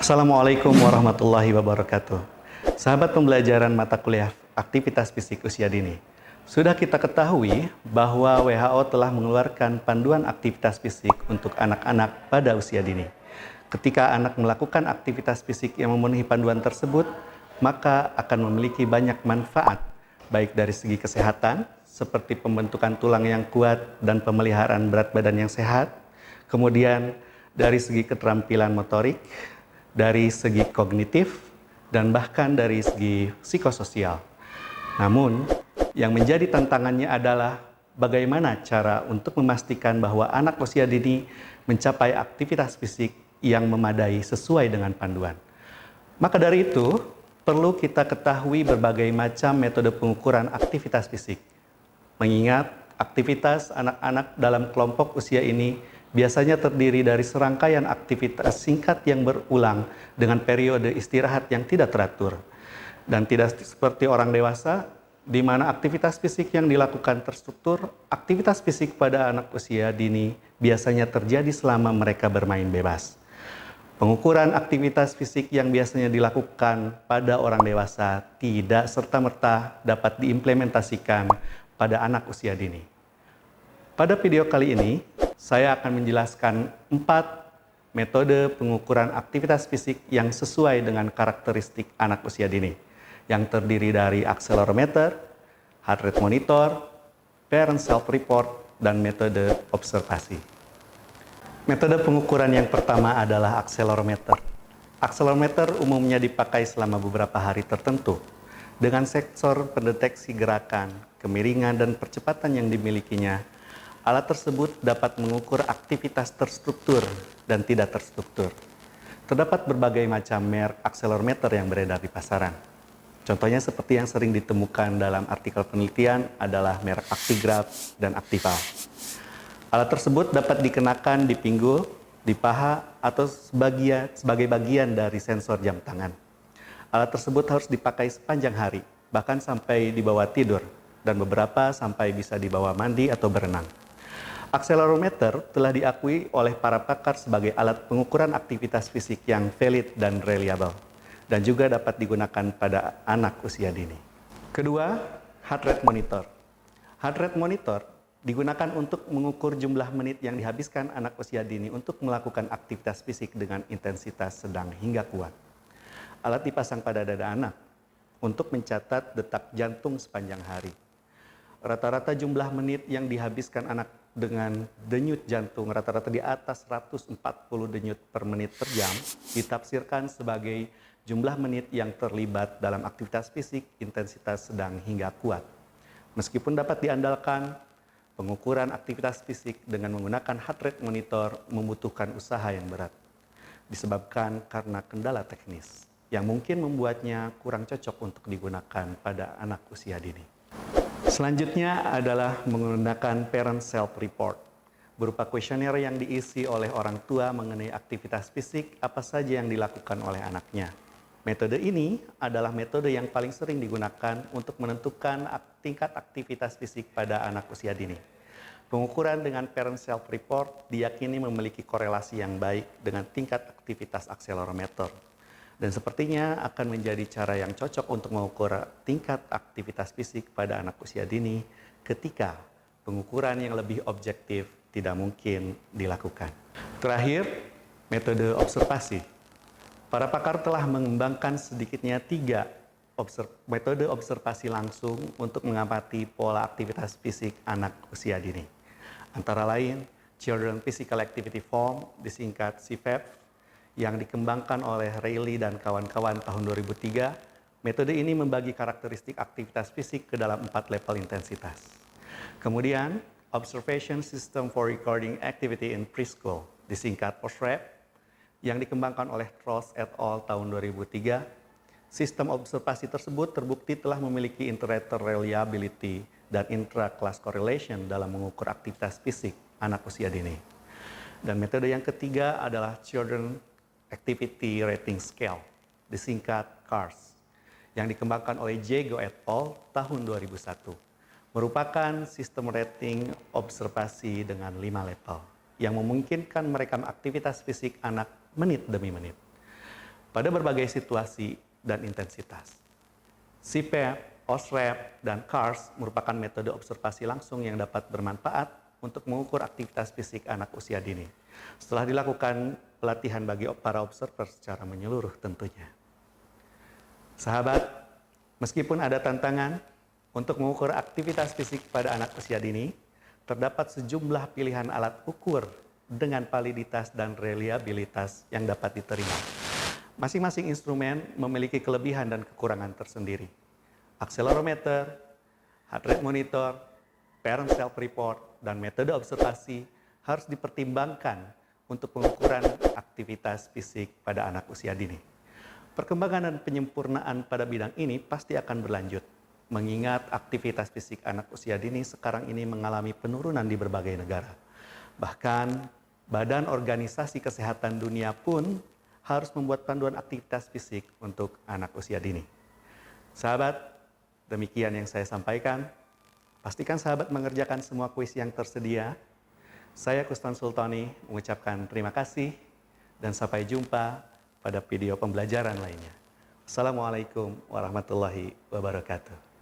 Assalamualaikum warahmatullahi wabarakatuh. Sahabat pembelajaran mata kuliah aktivitas fisik usia dini. Sudah kita ketahui bahwa WHO telah mengeluarkan panduan aktivitas fisik untuk anak-anak pada usia dini. Ketika anak melakukan aktivitas fisik yang memenuhi panduan tersebut, maka akan memiliki banyak manfaat, baik dari segi kesehatan, seperti pembentukan tulang yang kuat dan pemeliharaan berat badan yang sehat, kemudian dari segi keterampilan motorik, dari segi kognitif, dan bahkan dari segi psikososial. Namun, yang menjadi tantangannya adalah bagaimana cara untuk memastikan bahwa anak usia dini mencapai aktivitas fisik yang memadai sesuai dengan panduan. Maka dari itu, perlu kita ketahui berbagai macam metode pengukuran aktivitas fisik. Mengingat aktivitas anak-anak dalam kelompok usia ini biasanya terdiri dari serangkaian aktivitas singkat yang berulang dengan periode istirahat yang tidak teratur. Dan tidak seperti orang dewasa, di mana aktivitas fisik yang dilakukan terstruktur, aktivitas fisik pada anak usia dini biasanya terjadi selama mereka bermain bebas. Pengukuran aktivitas fisik yang biasanya dilakukan pada orang dewasa tidak serta-merta dapat diimplementasikan pada anak usia dini. Pada video kali ini, saya akan menjelaskan 4 metode pengukuran aktivitas fisik yang sesuai dengan karakteristik anak usia dini, yang terdiri dari akselerometer, heart rate monitor, parent self-report, dan metode observasi. Metode pengukuran yang pertama adalah akselerometer. Akselerometer umumnya dipakai selama beberapa hari tertentu, dengan sensor pendeteksi gerakan, kemiringan, dan percepatan yang dimilikinya. Alat tersebut dapat mengukur aktivitas terstruktur dan tidak terstruktur. Terdapat berbagai macam merek akselerometer yang beredar di pasaran. Contohnya seperti yang sering ditemukan dalam artikel penelitian adalah merek Actigraph dan Activa. Alat tersebut dapat dikenakan di pinggul, di paha, atau sebagai bagian dari sensor jam tangan. Alat tersebut harus dipakai sepanjang hari, bahkan sampai dibawa tidur, dan beberapa sampai bisa dibawa mandi atau berenang. Akselerometer telah diakui oleh para pakar sebagai alat pengukuran aktivitas fisik yang valid dan reliable, dan juga dapat digunakan pada anak usia dini. Kedua, heart rate monitor. Heart rate monitor digunakan untuk mengukur jumlah menit yang dihabiskan anak usia dini untuk melakukan aktivitas fisik dengan intensitas sedang hingga kuat. Alat dipasang pada dada anak untuk mencatat detak jantung sepanjang hari. Rata-rata jumlah menit yang dihabiskan anak dengan denyut jantung rata-rata di atas 140 denyut per menit per jam ditafsirkan sebagai jumlah menit yang terlibat dalam aktivitas fisik intensitas sedang hingga kuat. Meskipun dapat diandalkan, pengukuran aktivitas fisik dengan menggunakan heart rate monitor membutuhkan usaha yang berat, disebabkan karena kendala teknis yang mungkin membuatnya kurang cocok untuk digunakan pada anak usia dini. Selanjutnya adalah menggunakan parent self-report, berupa kuesioner yang diisi oleh orang tua mengenai aktivitas fisik apa saja yang dilakukan oleh anaknya. Metode ini adalah metode yang paling sering digunakan untuk menentukan tingkat aktivitas fisik pada anak usia dini. Pengukuran dengan parent self-report diyakini memiliki korelasi yang baik dengan tingkat aktivitas akselerometer. Dan sepertinya akan menjadi cara yang cocok untuk mengukur tingkat aktivitas fisik pada anak usia dini ketika pengukuran yang lebih objektif tidak mungkin dilakukan. Terakhir, metode observasi. Para pakar telah mengembangkan sedikitnya 3 metode observasi langsung untuk mengamati pola aktivitas fisik anak usia dini. Antara lain, Children Physical Activity Form, disingkat CPAP, yang dikembangkan oleh Reilly dan kawan-kawan tahun 2003, metode ini membagi karakteristik aktivitas fisik ke dalam 4 level intensitas. Kemudian, Observation System for Recording Activity in Preschool, disingkat OSRAP, yang dikembangkan oleh Trost et al. Tahun 2003. Sistem observasi tersebut terbukti telah memiliki inter-rater reliability dan intra-class correlation dalam mengukur aktivitas fisik anak usia dini. Dan metode yang ketiga adalah Children Activity Rating Scale, disingkat CARS, yang dikembangkan oleh Jago et al. Tahun 2001, merupakan sistem rating observasi dengan 5 level, yang memungkinkan merekam aktivitas fisik anak menit demi menit. pada berbagai situasi dan intensitas. CPAP, OSRAP, dan CARS merupakan metode observasi langsung yang dapat bermanfaat untuk mengukur aktivitas fisik anak usia dini. Setelah dilakukan pelatihan bagi para observer secara menyeluruh tentunya. Sahabat, meskipun ada tantangan untuk mengukur aktivitas fisik pada anak usia dini, terdapat sejumlah pilihan alat ukur dengan validitas dan reliabilitas yang dapat diterima. Masing-masing instrumen memiliki kelebihan dan kekurangan tersendiri. Akselerometer, heart rate monitor, parent self-report, dan metode observasi harus dipertimbangkan untuk pengukuran aktivitas fisik pada anak usia dini. Perkembangan dan penyempurnaan pada bidang ini pasti akan berlanjut, mengingat aktivitas fisik anak usia dini sekarang ini mengalami penurunan di berbagai negara. Bahkan, Badan Organisasi Kesehatan Dunia pun harus membuat panduan aktivitas fisik untuk anak usia dini. Sahabat, demikian yang saya sampaikan. Pastikan sahabat mengerjakan semua kuis yang tersedia. Saya Kustan Sultani mengucapkan terima kasih dan sampai jumpa pada video pembelajaran lainnya. Assalamualaikum warahmatullahi wabarakatuh.